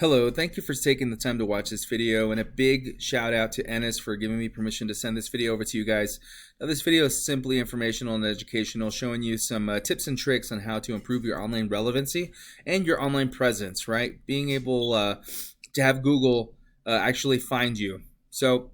Hello, thank you for taking the time to watch this video, and a big shout out to Ennis for giving me permission to send this video over to you guys. Now, this video is simply informational and educational, showing you some tips and tricks on how to improve your online relevancy and your online presence, right? Being able to have Google actually find you. So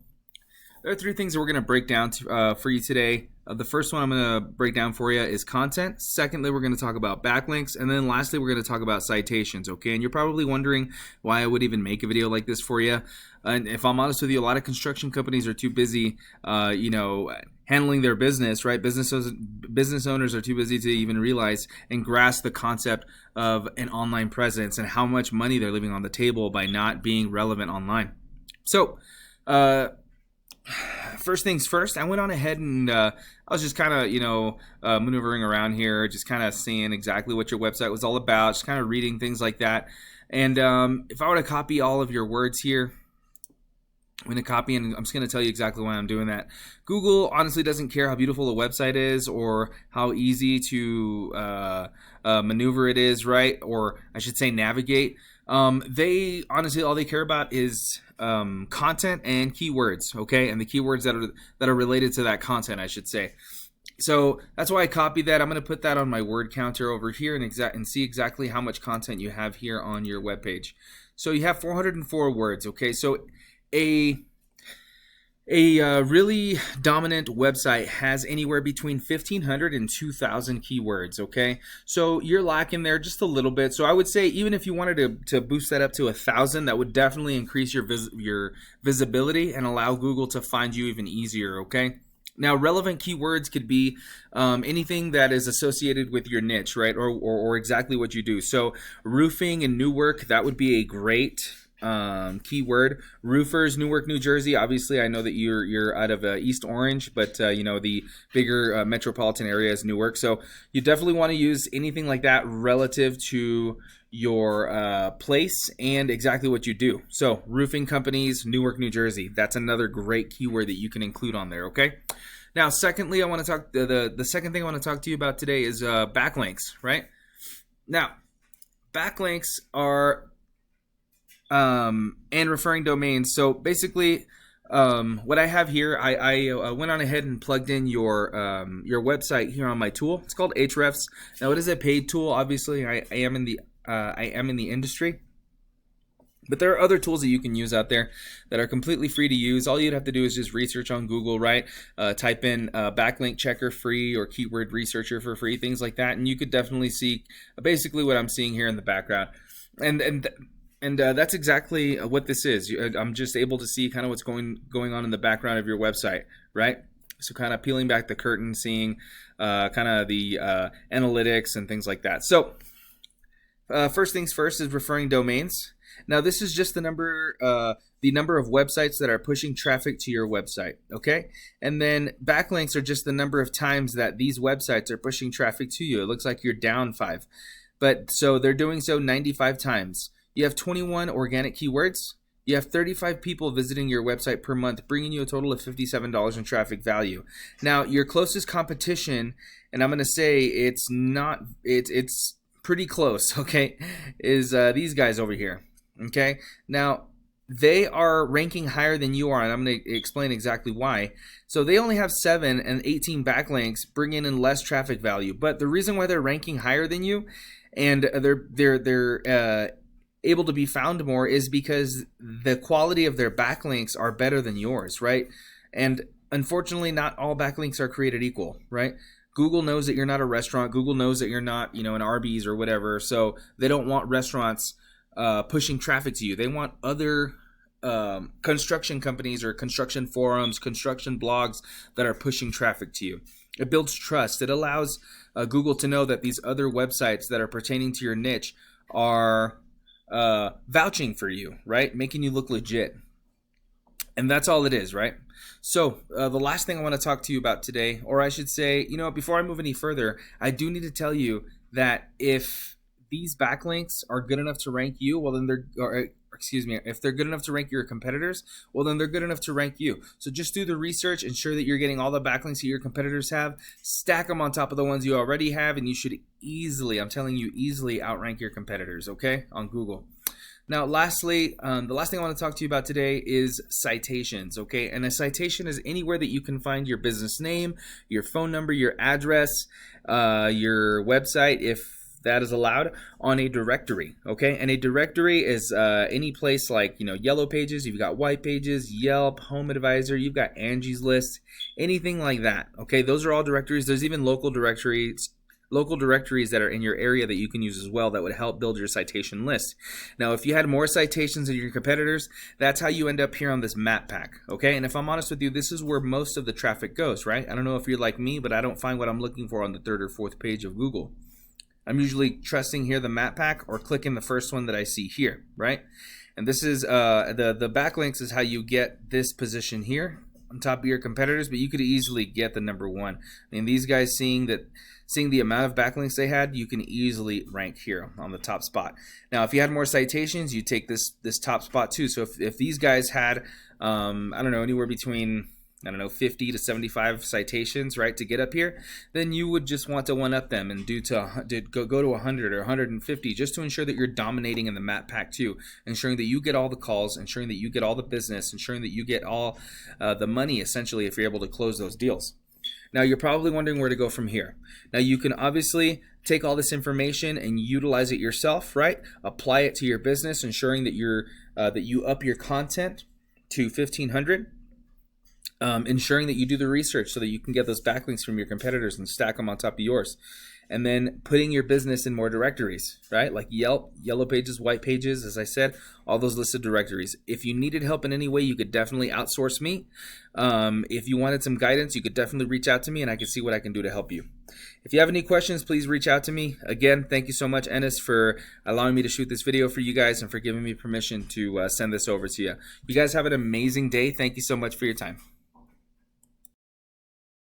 there are three things that we're going to break down for you today. The first one I'm going to break down for you is content. Secondly, we're going to talk about backlinks. And then lastly, we're going to talk about citations, okay? And you're probably wondering why I would even make a video like this for you. And if I'm honest with you, a lot of construction companies are too busy, handling their business, right? Business owners are too busy to even realize and grasp the concept of an online presence and how much money they're leaving on the table by not being relevant online. So, first things first, I went on ahead and I was just kind of, maneuvering around here, just kind of seeing exactly what your website was all about, just kind of reading things like that. And if I were to copy all of your words here, I'm going to copy, and I'm just going to tell you exactly why I'm doing that. Google honestly doesn't care how beautiful a website is or how easy to maneuver it is, right? Or I should say navigate. They honestly, all they care about is content and keywords, okay? And the keywords that are related to that content, I should say. So that's why I copied that. I'm going to put that on my word counter over here and see exactly how much content you have here on your web page. So you have 404 words, okay? So a really dominant website has anywhere between 1,500 and 2,000 keywords, okay? So you're lacking there just a little bit. So I would say even if you wanted to boost that up to 1,000, that would definitely increase your visibility and allow Google to find you even easier, okay? Now, relevant keywords could be anything that is associated with your niche, right? Or exactly what you do. So roofing and new work, that would be a great keyword. Roofers, Newark, New Jersey. Obviously, I know that you're out of East Orange, but the bigger metropolitan area is Newark. So you definitely want to use anything like that relative to your place and exactly what you do. So roofing companies, Newark, New Jersey. That's another great keyword that you can include on there. Okay. Now, secondly, I want to talk. The second thing I want to talk to you about today is backlinks. Right. Now, backlinks are and referring domains. So basically, what I have here, I went on ahead and plugged in your website here on my tool. It's called Ahrefs. Now, it is a paid tool. Obviously, I am in the industry, but there are other tools that you can use out there that are completely free to use. All you'd have to do is just research on Google, right? Type in backlink checker free or keyword researcher for free, things like that, and you could definitely see basically what I'm seeing here in the background. And that's exactly what this is. I'm just able to see kind of what's going on in the background of your website, right? So kind of peeling back the curtain, seeing kind of the analytics and things like that. So first things first is referring domains. Now this is just the number of websites that are pushing traffic to your website, okay? And then backlinks are just the number of times that these websites are pushing traffic to you. It looks like you're down 5, but so they're doing so 95 times. You have 21 organic keywords. You have 35 people visiting your website per month, bringing you a total of $57 in traffic value. Now, your closest competition, and I'm going to say it's pretty close, okay, is these guys over here, okay? Now, they are ranking higher than you are, and I'm going to explain exactly why. So they only have 7 and 18 backlinks, bringing in less traffic value. But the reason why they're ranking higher than you, and they're able to be found more, is because the quality of their backlinks are better than yours, right? And unfortunately, not all backlinks are created equal, right? Google knows that you're not a restaurant. Google knows that you're not, an Arby's or whatever. So they don't want restaurants pushing traffic to you. They want other construction companies or construction forums, construction blogs that are pushing traffic to you. It builds trust. It allows Google to know that these other websites that are pertaining to your niche are vouching for you, right? Making you look legit. And that's all it is, right? So the last thing I want to talk to you about today, or I should say, before I move any further, I do need to tell you that if these backlinks are good enough to rank you, well, then if they're good enough to rank your competitors, well, then they're good enough to rank you. So just do the research, ensure that you're getting all the backlinks that your competitors have, stack them on top of the ones you already have, and you should easily, I'm telling you, easily outrank your competitors, okay, on Google. Now, lastly, the last thing I want to talk to you about today is citations, okay? And a citation is anywhere that you can find your business name, your phone number, your address, your website, if that is allowed, on a directory, okay? And a directory is any place like, Yellow Pages, you've got White Pages, Yelp, Home Advisor, you've got Angie's List, anything like that, okay? Those are all directories. There's even local directories that are in your area that you can use as well that would help build your citation list. Now, if you had more citations than your competitors, that's how you end up here on this map pack, okay? And if I'm honest with you, this is where most of the traffic goes, right? I don't know if you're like me, but I don't find what I'm looking for on the 3rd or 4th page of Google. I'm usually trusting here the map pack or clicking the first one that I see here, right? And this is the backlinks is how you get this position here on top of your competitors, but you could easily get the number 1. I mean, these guys seeing the amount of backlinks they had, you can easily rank here on the top spot. Now, if you had more citations, you take this top spot too. So if these guys had, I don't know, anywhere between 50 to 75 citations, right, to get up here, then you would just want to one-up them and go to 100 or 150 just to ensure that you're dominating in the map pack too, ensuring that you get all the calls, ensuring that you get all the business, ensuring that you get all the money, essentially, if you're able to close those deals. Now, you're probably wondering where to go from here. Now, you can obviously take all this information and utilize it yourself, right? Apply it to your business, ensuring that you up your content to 1,500. Ensuring that you do the research so that you can get those backlinks from your competitors and stack them on top of yours. And then putting your business in more directories, right? Like Yelp, Yellow Pages, White Pages, as I said, all those listed directories. If you needed help in any way, you could definitely outsource me. If you wanted some guidance, you could definitely reach out to me and I can see what I can do to help you. If you have any questions, please reach out to me. Again, thank you so much, Ennis, for allowing me to shoot this video for you guys and for giving me permission to send this over to you. You guys have an amazing day. Thank you so much for your time.